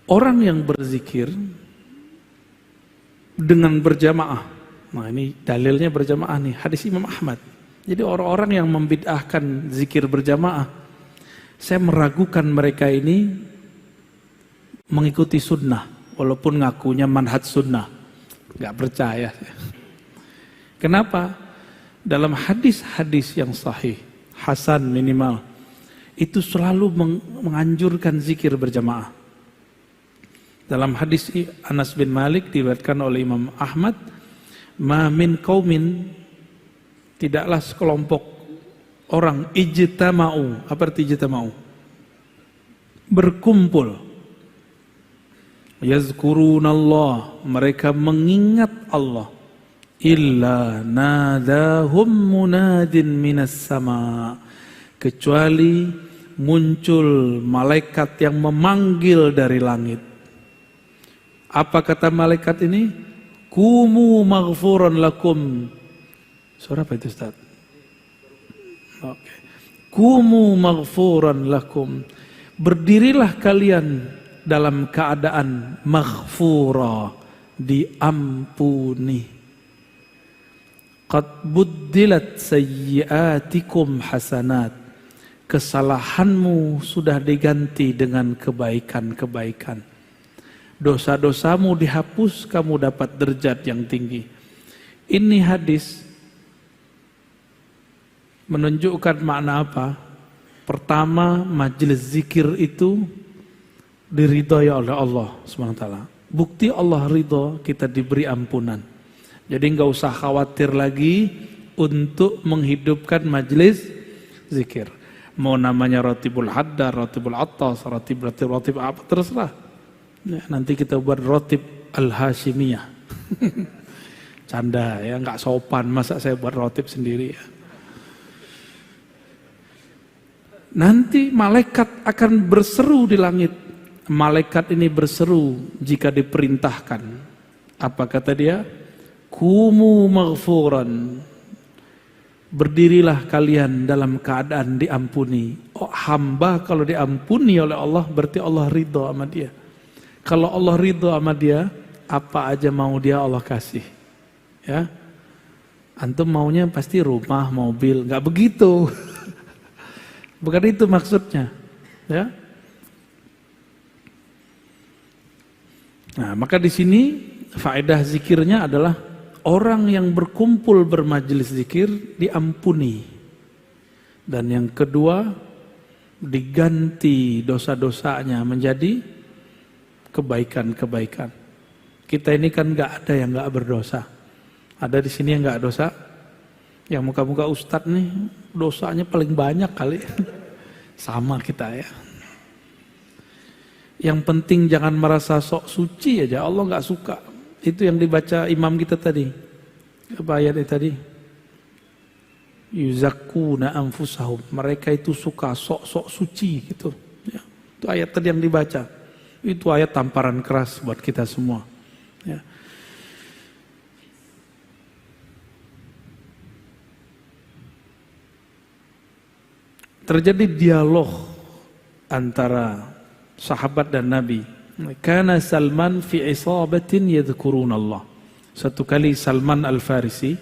Orang yang berzikir dengan berjamaah, nah ini dalilnya berjamaah nih, hadis Imam Ahmad. Jadi orang-orang yang membid'ahkan zikir berjamaah, saya meragukan mereka ini mengikuti sunnah, walaupun ngakunya manhaj sunnah, nggak percaya. Kenapa? Dalam hadis-hadis yang sahih, hasan minimal, itu selalu menganjurkan zikir berjamaah. Dalam hadis Anas bin Malik diriwayatkan oleh Imam Ahmad, "Ma min qaumin," tidaklah sekelompok orang, ijtama'u, apa arti ijtama'u? Berkumpul. Yazkurunallah, mereka mengingat Allah. Illa nadahum munadin minas sama, kecuali muncul malaikat yang memanggil dari langit. Apa kata malaikat ini? Kumu maghfuran lakum. Surah apa itu, Ustaz? Oke. Kumu maghfuran lakum. Berdirilah kalian dalam keadaan maghfura, diampuni. Qad buddilat sayyiatikum hasanat. Kesalahanmu sudah diganti dengan kebaikan-kebaikan. Dosa-dosamu dihapus, kamu dapat derajat yang tinggi. Ini hadis menunjukkan makna apa? Pertama, majelis zikir itu diridhoi oleh Allah SWT. Bukti Allah ridho, kita diberi ampunan. Jadi nggak usah khawatir lagi untuk menghidupkan majelis zikir. Mau namanya Ratibul Haddar, Ratibul Attas, Ratib apa, terserah. Ya, nanti kita buat Ratib Al-Hashimiyah. Canda ya, nggak sopan, masa saya buat Ratib sendiri ya. Nanti malaikat akan berseru di langit. Malaikat ini berseru jika diperintahkan. Apa kata dia? Kumu maghfuran. Berdirilah kalian dalam keadaan diampuni. Oh, hamba kalau diampuni oleh Allah berarti Allah ridho sama dia. Kalau Allah ridho sama dia, apa aja mau dia Allah kasih. Ya, antum maunya pasti rumah, mobil, nggak begitu. Bukan itu maksudnya. Ya. Nah, maka di sini faedah zikirnya adalah orang yang berkumpul bermajelis zikir diampuni. Dan yang kedua, diganti dosa-dosanya menjadi kebaikan-kebaikan. Kita ini kan nggak ada yang nggak berdosa. Ada di sini yang nggak dosa. Yang muka-muka ustadz nih dosanya paling banyak kali. Sama kita ya. Yang penting jangan merasa sok suci aja. Allah nggak suka. Itu yang dibaca imam kita tadi. Apa ayatnya tadi? Yuzakkuna anfusahum. Mereka itu suka sok-sok suci gitu. Ya. Itu ayat tadi yang dibaca. Itu ayat tamparan keras buat kita semua. Ya. Terjadi dialog antara sahabat dan Nabi. Kana Salman fi isabatin yadhkurun Allah. Satu kali Salman Al-Farisi.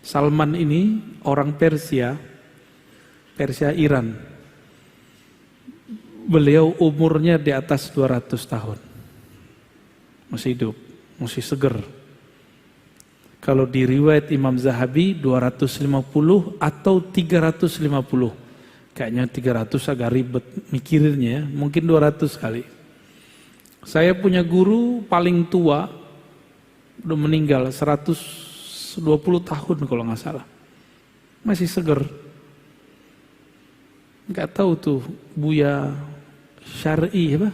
Salman ini orang Persia Iran. Beliau umurnya di atas 200 tahun. Masih hidup, masih seger. Kalau di riwayat Imam Zahabi 250 atau 350. Kayaknya 300 agak ribet mikirinnya ya. Mungkin 200 kali. Saya punya guru paling tua, udah meninggal 120 tahun kalau nggak salah. Masih seger. Nggak tahu tuh Buya Syar'i apa?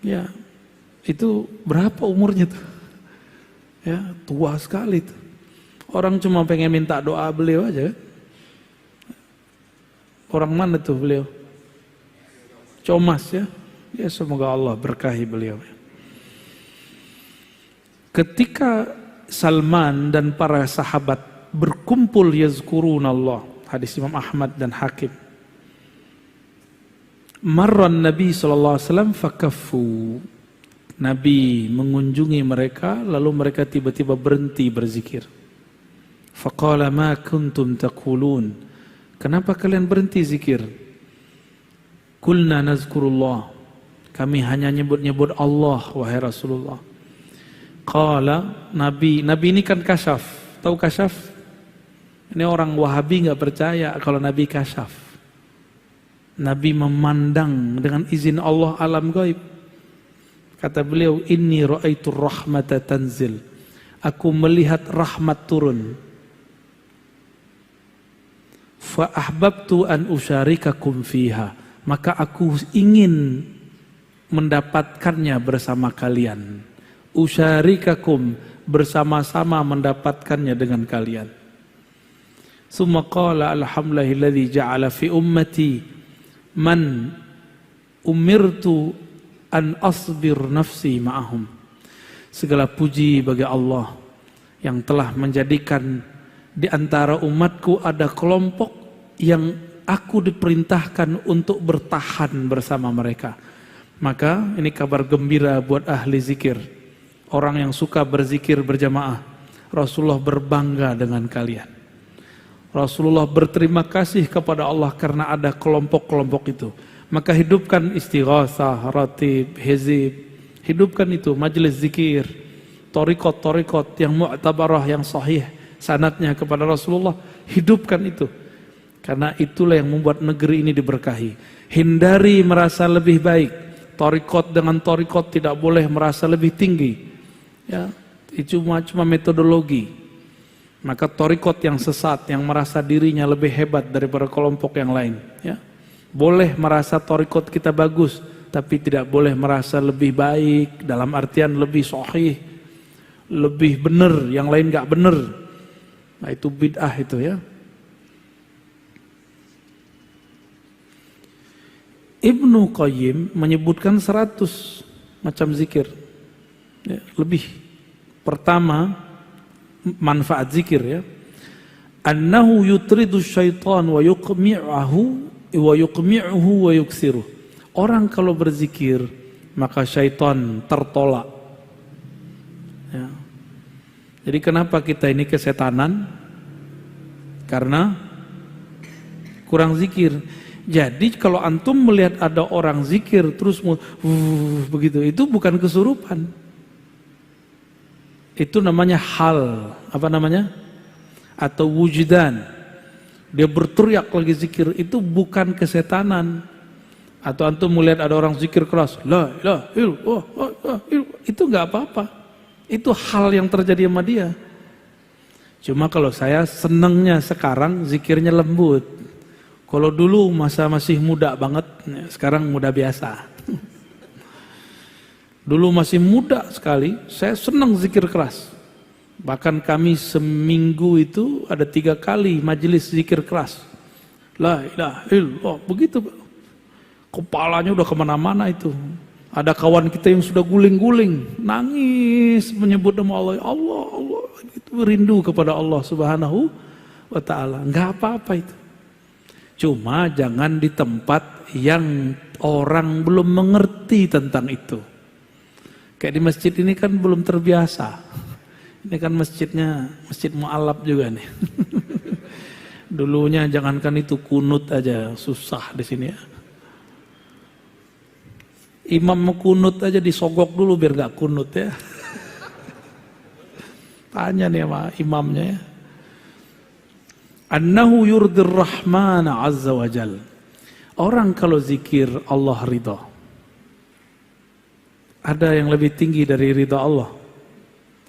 Ya, itu berapa umurnya tuh? Ya, tua sekali tuh. Orang cuma pengen minta doa beliau aja. Orang mana tuh beliau? Comas ya. Ya semoga Allah berkahi beliau. Ketika Salman dan para sahabat berkumpul yazkurun Allah, hadis Imam Ahmad dan Hakim. Marran Nabi SAW fakaffu. Nabi mengunjungi mereka, lalu mereka tiba-tiba berhenti berzikir. Faqala ma kuntum taqulun. Kenapa kalian berhenti zikir? Qulna nazkurullah. Kami hanya nyebut-nyebut Allah, wahai Rasulullah. Qala, Nabi ini kan kasyaf. Tahu kasyaf? Ini orang Wahabi nggak percaya kalau Nabi kasyaf. Nabi memandang dengan izin Allah alam gaib. Kata beliau, inni ra'aitu rahmata tanzil. Aku melihat rahmat turun. Fa ahbabtu an usyarikakum fiha. Maka aku ingin mendapatkannya bersama kalian. Usyarikakum, bersama-sama mendapatkannya dengan kalian. Summa qala alhamdulillahilladzi ja'ala fi ummati man umirtu an asbir nafsi ma'ahum. Segala puji bagi Allah yang telah menjadikan di antara umatku ada kelompok yang aku diperintahkan untuk bertahan bersama mereka. Maka ini kabar gembira buat ahli zikir, orang yang suka berzikir berjamaah. Rasulullah berbangga dengan kalian. Rasulullah berterima kasih kepada Allah karena ada kelompok-kelompok itu. Maka hidupkan istighasah, ratib, hizib. Hidupkan itu, majelis zikir, torikot yang mu'tabarah, yang sahih sanadnya kepada Rasulullah. Hidupkan itu. Karena itulah yang membuat negeri ini diberkahi. Hindari merasa lebih baik. Torikot dengan torikot tidak boleh merasa lebih tinggi. Ya, itu cuma metodologi. Maka torikot yang sesat, yang merasa dirinya lebih hebat daripada kelompok yang lain. Ya. Boleh merasa torikot kita bagus, tapi tidak boleh merasa lebih baik, dalam artian lebih sahih, lebih benar, yang lain gak benar. Nah itu bid'ah itu ya. Ibnu Qayyim menyebutkan 100 macam zikir ya, lebih. Pertama, manfaat zikir ya. Annahu yutridu syaitan wa yuqmi'ahu wa yuqmi'uhu wa yuksiruh. Orang kalau berzikir maka syaitan tertolak ya. Jadi kenapa kita ini kesetanan? Karena kurang zikir. Jadi kalau antum melihat ada orang zikir terus begitu, itu bukan kesurupan. Itu namanya hal, apa namanya? Atau wujdan. Dia berteriak lagi zikir, itu bukan kesetanan. Atau antum melihat ada orang zikir keras, la ilaha illallah, itu nggak apa-apa. Itu hal yang terjadi sama dia. Cuma kalau saya senangnya sekarang zikirnya lembut. Kalau dulu masa masih muda banget, sekarang muda biasa. Dulu masih muda sekali, saya senang zikir keras. Bahkan kami seminggu itu ada 3 kali majelis zikir keras. La ilaha illallah, begitu. Kepalanya udah kemana-mana itu. Ada kawan kita yang sudah guling-guling, nangis menyebut nama Allah. Allah, Allah, itu rindu kepada Allah Subhanahu wa Ta'ala. Enggak apa-apa itu. Cuma jangan di tempat yang orang belum mengerti tentang itu. Kayak di masjid ini kan belum terbiasa. Ini kan masjidnya, masjid mu'alaf juga nih. Dulunya jangankan itu, kunut aja susah di sini ya. Imam mau kunut aja disogok dulu biar gak kunut ya. Tanya nih sama imamnya ya. Annahu yurdir rahmana azza wa jal. Orang kalau zikir Allah ridha. Ada yang lebih tinggi dari ridha Allah.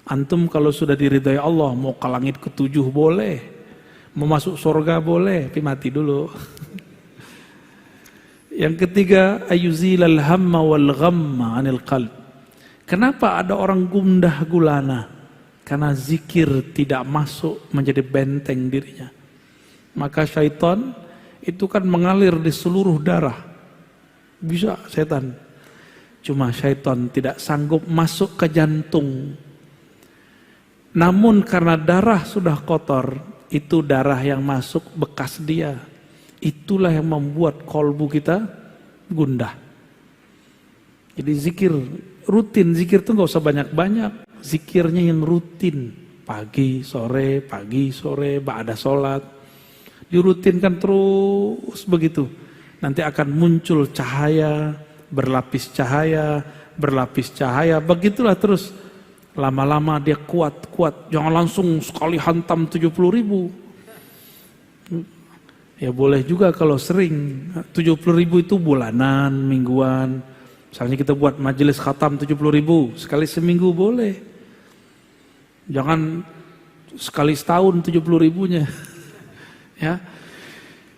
Antum kalau sudah diridhai Allah, mau ke langit ke-7 boleh, mau masuk surga boleh, tapi mati dulu. Yang ketiga, ayuzilal hamma wal ghamma anil qalb. Kenapa ada orang gundah gulana? Karena zikir tidak masuk menjadi benteng dirinya. Maka syaitan itu kan mengalir di seluruh darah. Bisa setan. Cuma syaitan tidak sanggup masuk ke jantung. Namun karena darah sudah kotor, itu darah yang masuk bekas dia. Itulah yang membuat kolbu kita gundah. Jadi zikir rutin, zikir tuh nggak usah banyak-banyak, zikirnya yang rutin, pagi sore, ba'da sholat, dirutinkan terus begitu. Nanti akan muncul cahaya, berlapis cahaya, begitulah terus. Lama-lama dia kuat, jangan langsung sekali hantam 70.000. Ya boleh juga kalau sering, 70.000 itu bulanan, mingguan. Misalnya kita buat majelis khatam 70.000, sekali seminggu boleh. Jangan sekali setahun 70.000-nya. Ya.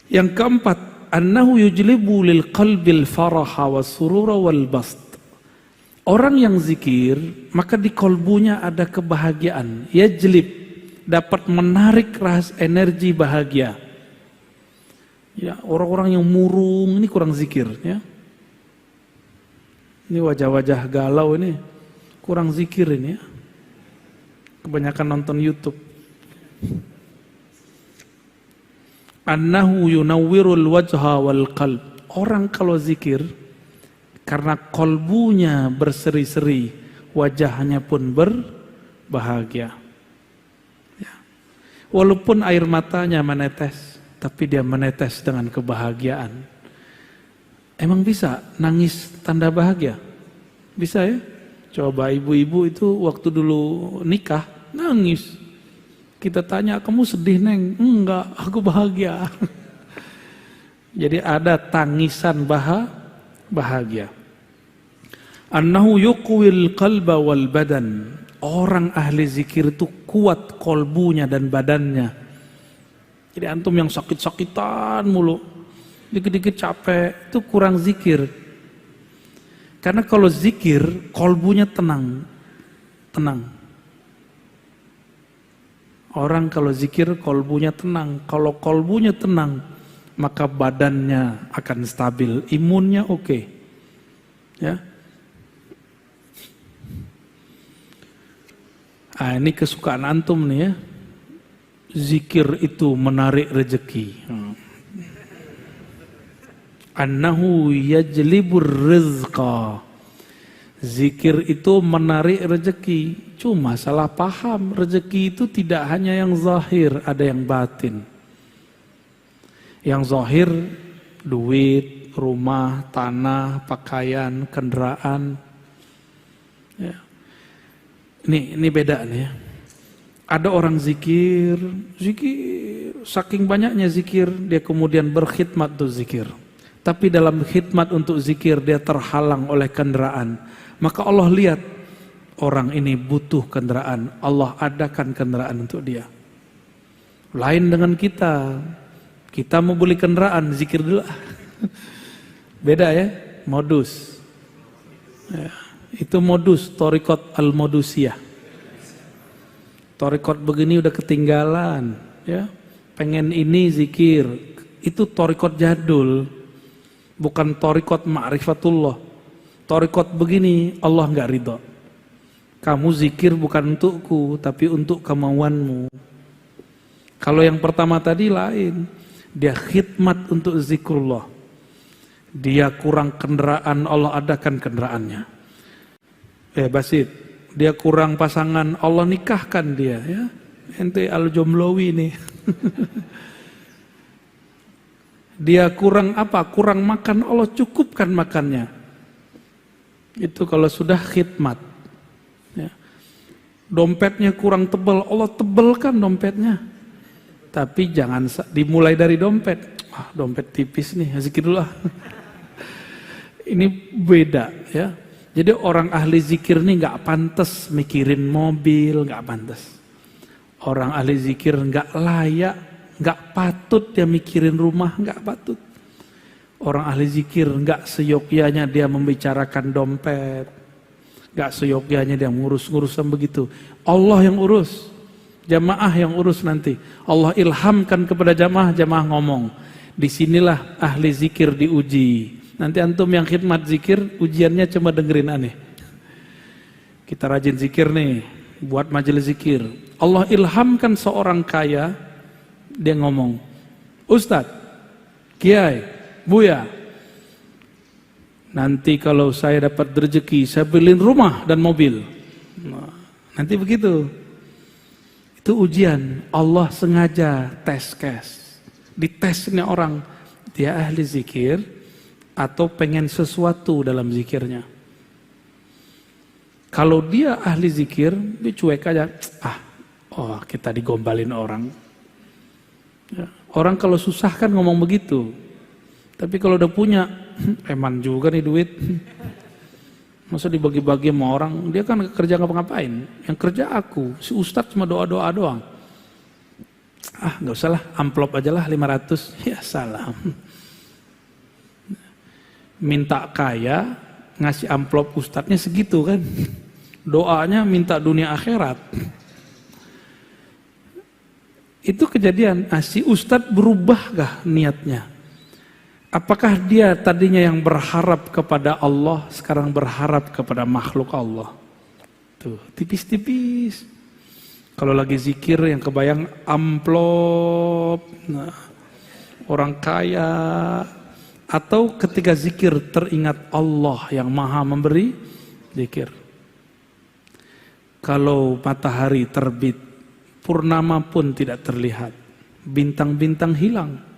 Yang keempat, annahu yujlibu lil qalbil faraha was surura wal bast. Orang yang zikir, maka di kolbunya ada kebahagiaan. Yajlib, dapat menarik energi bahagia. Ya, orang-orang yang murung ini kurang zikir, ya. Ini wajah-wajah galau ini kurang zikir ini, ya. Kebanyakan nonton YouTube. Annahu yunawwirul wajha wal qalb. Orang kalau zikir karena kolbunya berseri-seri, wajahnya pun berbahagia. Ya. Walaupun air matanya menetes, tapi dia menetes dengan kebahagiaan. Emang bisa nangis tanda bahagia? Bisa ya? Coba ibu-ibu itu waktu dulu nikah, nangis. Kita tanya, kamu sedih Neng? Enggak, aku bahagia. Jadi ada tangisan bahagia. Annahu yuqwil qalba wal badan. Orang ahli zikir itu kuat kolbunya dan badannya. Jadi antum yang sakit-sakitan mulu, dikit-dikit capek, itu kurang zikir. Karena kalau zikir, kolbunya tenang. Orang kalau zikir, kolbunya tenang. Kalau kolbunya tenang, maka badannya akan stabil, imunnya oke. Ya. Ini kesukaan antum nih ya. Zikir itu menarik rezeki. Annahu yajlibur rizqa. Zikir itu menarik rezeki. Cuma salah paham, rezeki itu tidak hanya yang zahir, ada yang batin. Yang zahir duit, rumah, tanah, pakaian, kendaraan. Ya. Ini beda nih ya. Ada orang zikir, saking banyaknya zikir, dia kemudian berkhidmat untuk zikir. Tapi dalam khidmat untuk zikir dia terhalang oleh kendaraan. Maka Allah lihat, orang ini butuh kendaraan. Allah adakan kendaraan untuk dia. Lain dengan kita. Kita mau beli kendaraan, zikir dulu. Beda ya, modus. Ya, itu modus, thariqat al-modusiyah. Thariqat begini udah ketinggalan, ya. Pengen ini zikir, itu thariqat jadul, bukan thariqat ma'rifatullah. Thariqat begini Allah nggak ridho. Kamu zikir bukan untukku, tapi untuk kemauanmu. Kalau yang pertama tadi lain, dia khidmat untuk zikrullah. Dia kurang kendaraan, Allah adakan kendaraannya. Basit, dia kurang pasangan, Allah nikahkan dia, ya. Ente al-jomlowi nih. Dia kurang apa? Kurang makan, Allah cukupkan makannya. Itu kalau sudah khidmat. Ya. Dompetnya kurang tebal, Allah tebelkan dompetnya. Tapi jangan dimulai dari dompet. Dompet tipis nih, zikir dulu. Ini beda, ya. Jadi orang ahli zikir nih nggak pantas mikirin mobil, nggak pantas. Orang ahli zikir nggak layak, nggak patut dia mikirin rumah, nggak patut. Orang ahli zikir nggak seyogyanya dia membicarakan dompet, nggak seyogyanya dia ngurus-ngurusan begitu. Allah yang urus, jamaah yang urus nanti. Allah ilhamkan kepada jamaah, jamaah ngomong. Disinilah ahli zikir diuji. Nanti antum yang khidmat zikir, ujiannya cuma dengerin aneh. Kita rajin zikir nih, buat majelis zikir. Allah ilhamkan seorang kaya, dia ngomong, Ustadz, Kiai, Buya, Nanti kalau saya dapat rezeki, saya beliin rumah dan mobil. Nah, nanti begitu. Itu ujian. Allah sengaja tes case. Ditesnya orang, dia ahli zikir atau pengen sesuatu dalam zikirnya. Kalau dia ahli zikir, dia cuek aja. Kita digombalin orang. Ya, orang kalau susah kan ngomong begitu. Tapi kalau udah punya, eman juga nih duit. Masa dibagi-bagi sama orang, dia kan kerja ngapa-ngapain. Yang kerja aku, si Ustadz cuma doa-doa doang. Gak usah lah, amplop aja lah 500. Ya salam. Minta kaya, ngasih amplop Ustadznya segitu kan. Doanya minta dunia akhirat. Itu kejadian, si Ustadz berubah gak niatnya? Apakah dia tadinya yang berharap kepada Allah, sekarang berharap kepada makhluk Allah? Tuh, tipis-tipis. Kalau lagi zikir yang kebayang amplop, orang kaya. Atau ketika zikir teringat Allah yang maha memberi zikir. Kalau matahari terbit, purnama pun tidak terlihat. Bintang-bintang hilang.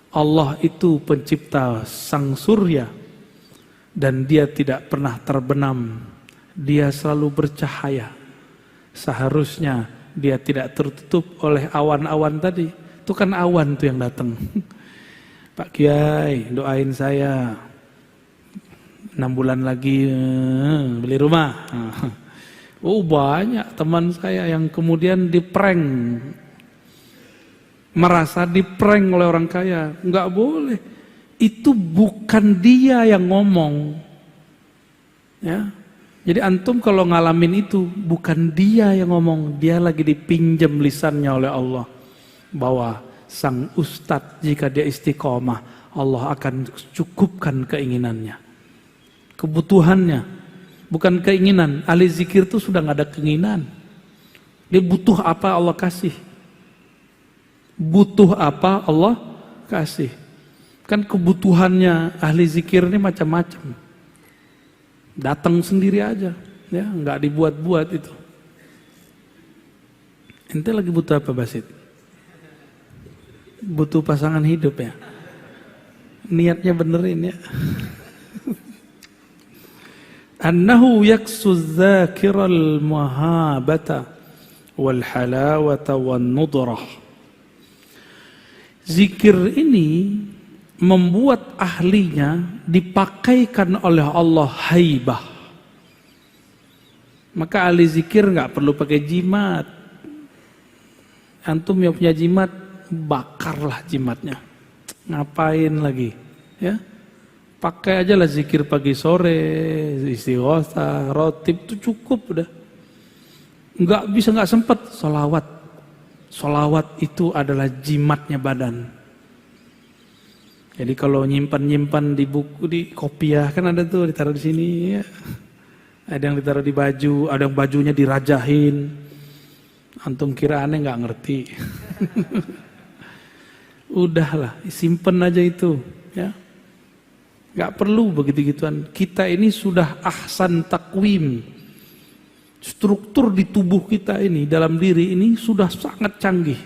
Allah itu pencipta sang surya dan dia tidak pernah terbenam, dia selalu bercahaya. Seharusnya dia tidak tertutup oleh awan-awan tadi. Itu kan awan tuh yang datang. Pak Kiai, doain saya 6 bulan lagi beli rumah. Banyak teman saya yang kemudian diprank, merasa diprank oleh orang kaya. Enggak boleh. Itu bukan dia yang ngomong. Ya. Jadi antum kalau ngalamin itu, bukan dia yang ngomong. Dia lagi dipinjam lisannya oleh Allah. Bahwa sang ustadz jika dia istiqomah, Allah akan cukupkan keinginannya. Kebutuhannya. Bukan keinginan. Ahli zikir itu sudah gak ada keinginan. Dia butuh apa Allah kasih. Butuh apa Allah kasih. Kan kebutuhannya ahli zikir ini macam-macam. Datang sendiri aja, ya, nggak dibuat-buat itu. Ente lagi butuh apa, Basit? Butuh pasangan hidup ya. Niatnya benerin ya. Annahu yaksu dzakiral mahabata wal halawata wan nudrah. Zikir ini membuat ahlinya dipakaikan oleh Allah haibah. Maka ahli zikir nggak perlu pakai jimat. Antum yang punya jimat, bakarlah jimatnya. Ngapain lagi? Ya, pakai aja lah zikir pagi sore, istighosah, rotib itu cukup udah. Nggak sempat sholawat. Sholawat itu adalah jimatnya badan. Jadi kalau nyimpan di buku, di kopiah kan ada tuh ditaruh di sini. Ya. Ada yang ditaruh di baju, ada yang bajunya dirajahin. Antum kira aneh nggak ngerti. Udahlah, simpen aja itu. Ya, nggak perlu begitu-gituan. Kita ini sudah ahsan takwim. Struktur di tubuh kita ini, dalam diri ini sudah sangat canggih.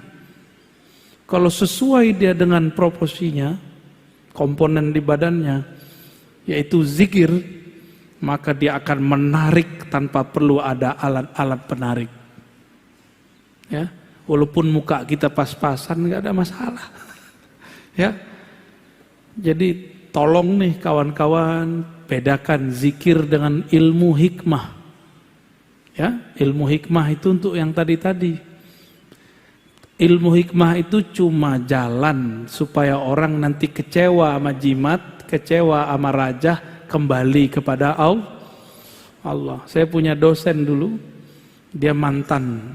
Kalau sesuai dia dengan proporsinya, komponen di badannya, yaitu zikir, maka dia akan menarik tanpa perlu ada alat-alat penarik. Ya, walaupun muka kita pas-pasan, nggak ada masalah. Ya, jadi tolong nih kawan-kawan, bedakan zikir dengan ilmu hikmah. Ya, ilmu hikmah itu untuk yang tadi-tadi. Ilmu hikmah itu cuma jalan supaya orang nanti kecewa sama jimat, kecewa sama raja, kembali kepada Allah. Saya punya dosen dulu, dia mantan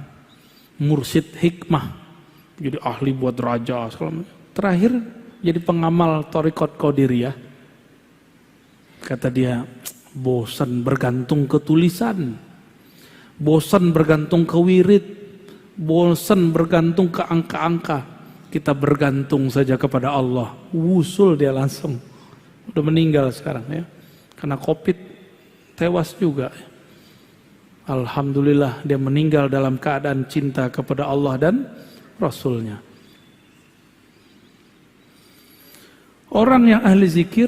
mursyid hikmah, jadi ahli buat raja. Terakhir jadi pengamal Thariqat Qadiriyah. Kata dia, bosan bergantung ke tulisan. Bosan bergantung ke wirid, bosan bergantung ke angka-angka. Kita bergantung saja kepada Allah. Wusul dia langsung. Udah meninggal sekarang ya. Karena COVID tewas juga. Alhamdulillah dia meninggal dalam keadaan cinta kepada Allah dan Rasulnya. Orang yang ahli zikir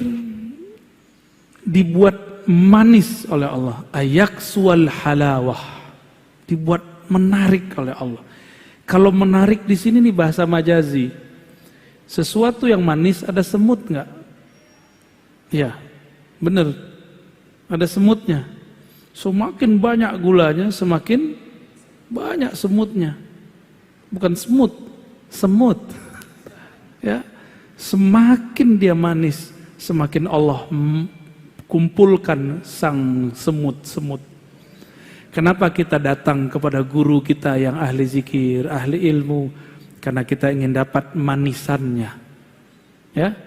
dibuat manis oleh Allah, ayaksual halawah, dibuat menarik oleh Allah. Kalau menarik di sini nih bahasa majazi, sesuatu yang manis ada semut nggak? Ya, bener, ada semutnya. Semakin banyak gulanya, semakin banyak semutnya. Bukan semut, semut. Ya, semakin dia manis, semakin Allah kumpulkan sang semut-semut. Kenapa kita datang kepada guru kita yang ahli zikir, ahli ilmu? Karena kita ingin dapat manisannya. Ya,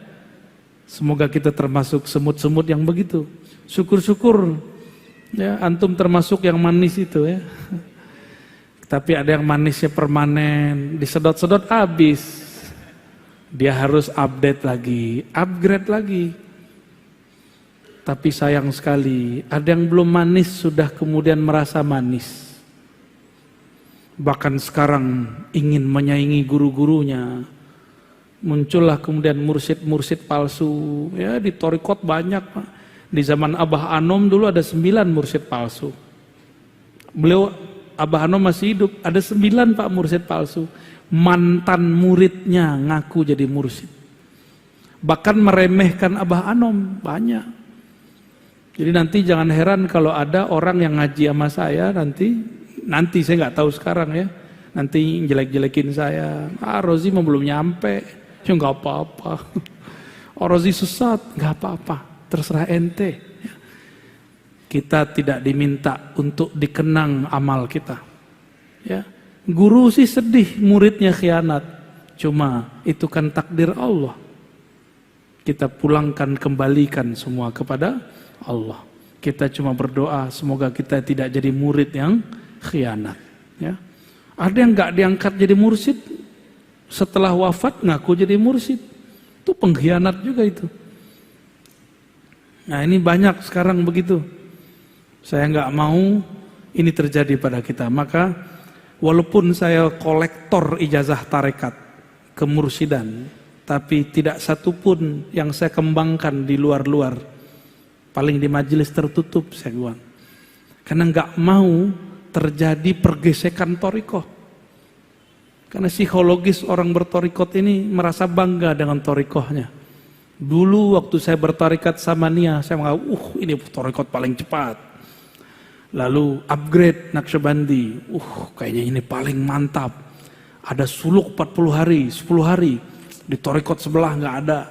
semoga kita termasuk semut-semut yang begitu. Syukur-syukur, ya, antum termasuk yang manis itu ya. Tapi ada yang manisnya permanen, disedot-sedot habis. Dia harus update lagi, upgrade lagi. Tapi sayang sekali, ada yang belum manis sudah kemudian merasa manis. Bahkan sekarang ingin menyaingi guru-gurunya. Muncullah kemudian mursyid-mursyid palsu. Ya, di thariqat banyak, Pak. Di zaman Abah Anom dulu ada 9 mursyid palsu. Beliau, Abah Anom masih hidup, ada 9 Pak mursyid palsu. Mantan muridnya ngaku jadi mursyid. Bahkan meremehkan Abah Anom, banyak. Jadi nanti jangan heran kalau ada orang yang ngaji sama saya nanti saya nggak tahu sekarang ya, nanti jelek-jelekin saya. Rozi mah belum nyampe, ya nggak apa-apa. Rozi sesat, nggak apa-apa, terserah ente. Kita tidak diminta untuk dikenang amal kita. Ya, guru sih sedih muridnya khianat, cuma itu kan takdir Allah. Kita pulangkan, kembalikan semua kepada Allah. Kita cuma berdoa semoga kita tidak jadi murid yang khianat. Ya. Ada yang nggak diangkat jadi mursyid, setelah wafat ngaku jadi mursyid. Itu pengkhianat juga itu. Nah ini banyak sekarang begitu. Saya nggak mau ini terjadi pada kita. Maka walaupun saya kolektor ijazah tarekat kemursidan, tapi tidak satupun yang saya kembangkan di luar-luar. Paling di majelis tertutup saya bilang. Karena nggak mau terjadi pergesekan thariqah. Karena psikologis orang berthariqat ini merasa bangga dengan thariqahnya. Dulu waktu saya berthariqat sama Nia, saya menganggap, ini thariqat paling cepat. Lalu upgrade Naqsyabandi, kayaknya ini paling mantap. Ada suluk 40 hari, 10 hari. Di thariqat sebelah nggak ada.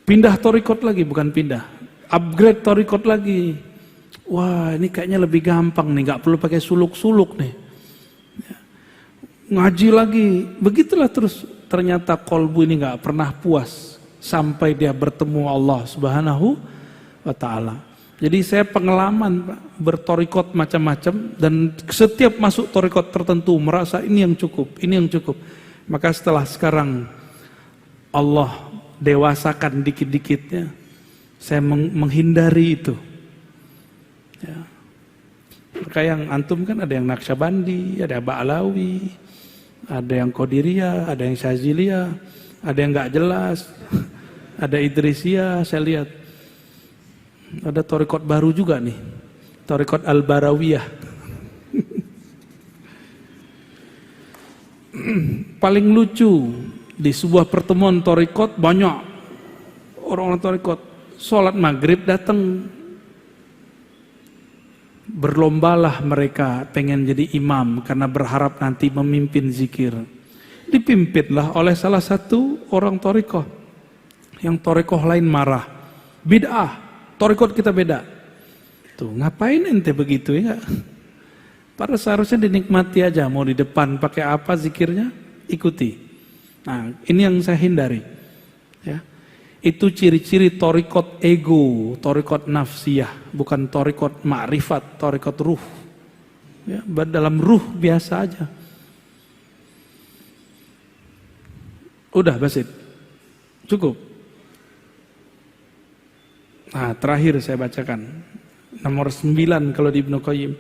Pindah thariqat lagi, bukan pindah, upgrade thariqat lagi. Wah ini kayaknya lebih gampang nih, gak perlu pakai suluk-suluk nih. Ngaji lagi, begitulah terus. Ternyata kolbu ini gak pernah puas sampai dia bertemu Allah Subhanahu wa ta'ala. Jadi saya pengalaman Pak, berthariqat macam-macam, dan setiap masuk thariqat tertentu merasa ini yang cukup, ini yang cukup. Maka setelah sekarang Allah dewasakan dikit-dikitnya, saya menghindari itu. Ya. Kayak yang antum kan ada yang Naqsyabandi, ada Ba'alawi, ada yang Qadiriyah, ada yang Syaziliyah, ada yang nggak jelas, ada Idrisiyah, saya lihat. Ada thariqat baru juga nih, thariqat Al-Barawiyah. Paling lucu, di sebuah pertemuan thariqat banyak orang-orang thariqat, sholat maghrib datang, berlombalah mereka pengen jadi imam karena berharap nanti memimpin zikir. Dipimpinlah oleh salah satu orang thariqah, yang thariqah lain marah, bid'ah, thariqat kita beda. Tuh ngapain ente begitu ya? Padahal seharusnya dinikmati aja, mau di depan pakai apa zikirnya, ikuti. Nah, ini yang saya hindari. Ya. Itu ciri-ciri thariqat ego, thariqat nafsiyah, bukan thariqat ma'rifat, thariqat ruh. Ya, dalam ruh biasa aja. Udah Basit. Cukup. Nah, terakhir saya bacakan. Nomor 9 kalau di Ibnu Qayyim.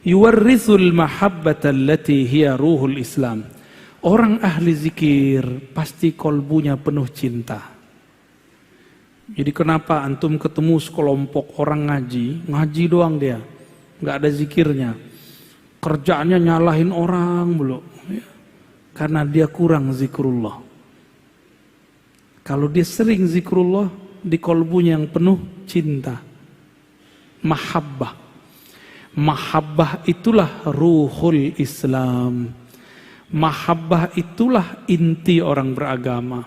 Yuwarrithul mahabbata allati hiya ruhul Islam. Orang ahli zikir pasti kolbunya penuh cinta. Jadi kenapa antum ketemu sekelompok orang ngaji doang dia, nggak ada zikirnya. Kerjaannya nyalahin orang mulu. Karena dia kurang zikrullah. Kalau dia sering zikrullah, di kolbunya yang penuh cinta. Mahabbah. Mahabbah itulah ruhul Islam. Mahabbah itulah inti orang beragama.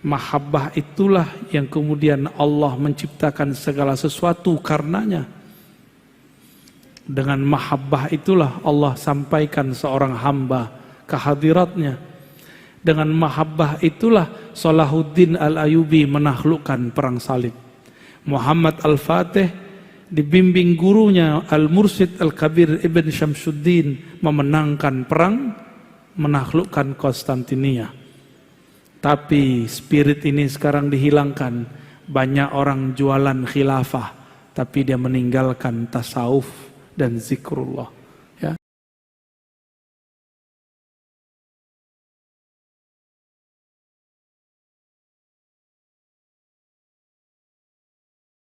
Mahabbah itulah yang kemudian Allah menciptakan segala sesuatu karenanya. Dengan mahabbah itulah Allah sampaikan seorang hamba ke hadiratnya. Dengan mahabbah itulah Salahuddin Al-Ayyubi menaklukkan perang salib. Muhammad Al-Fatih dibimbing gurunya Al-Mursyid Al-Kabir Ibn Syamsuddin memenangkan perang, menaklukkan Konstantinia. Tapi spirit ini sekarang dihilangkan. Banyak orang jualan khilafah, tapi dia meninggalkan tasawuf dan zikrullah.